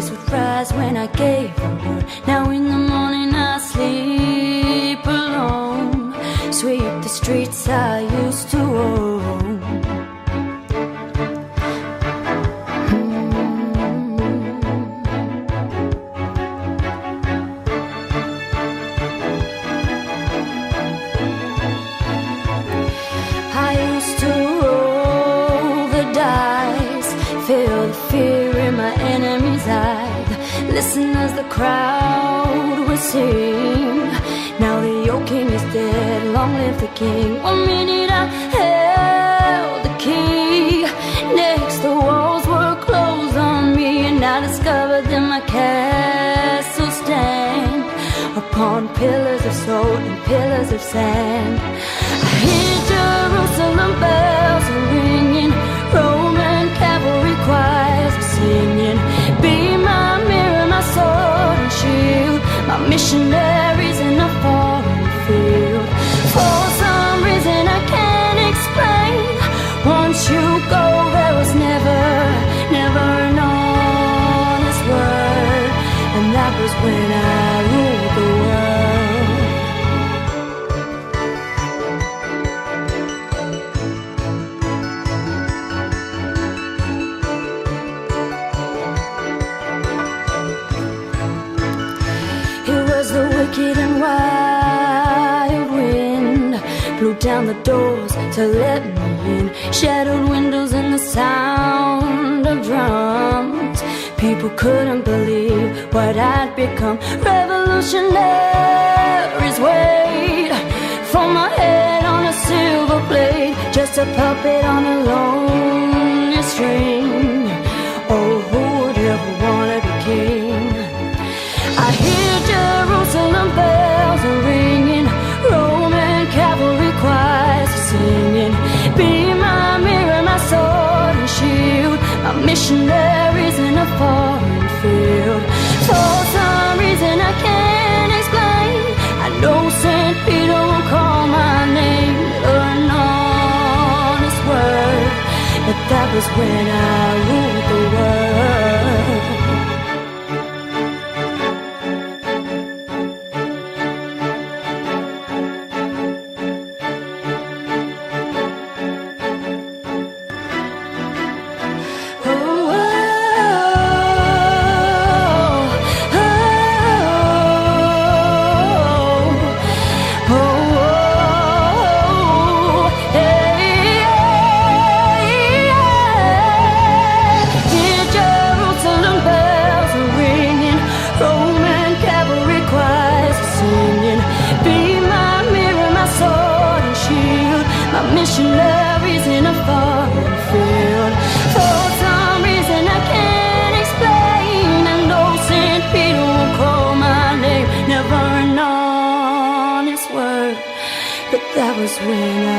voice would rise when I gave the word. Now in the morning I sleep alone, sweep the streets I used to own. I used to roll the dice, feel the fear in my enemy's eye, listen as the crowd would sing. Now the old king is dead, long live the king. 1 minute I held the key, next the walls were closed on me, and I discovered that my castle stand upon pillars of salt and pillars of sand. I hear Jerusalem bells are ringing, Roman cavalry choirs are singing. Be my mirror, my sword and shield, my missionaries in a foreign field. For some reason I can't explain, once you go there was never an honest word, and that was when I ruled the world. The wicked and wild wind blew down the doors to let me in, shattered windows and the sound of drums. People couldn't believe what I'd become. Revolutionaries wait for my head on a silver plate, just a puppet on a lonely string. Oh, who would ever want to be king? I hear Jerusalem bells are ringing, Roman cavalry choirs are singing. Be my mirror, my sword and shield, my missionaries in a foreign field. For some reason I can't explain, I know St. Peter won't call my name, or an honest word, but that was when I ruled the world. Missionaries in a foreign field. For some reason I can't explain, I know St. Peter won't call my name, never an honest word, but that was when I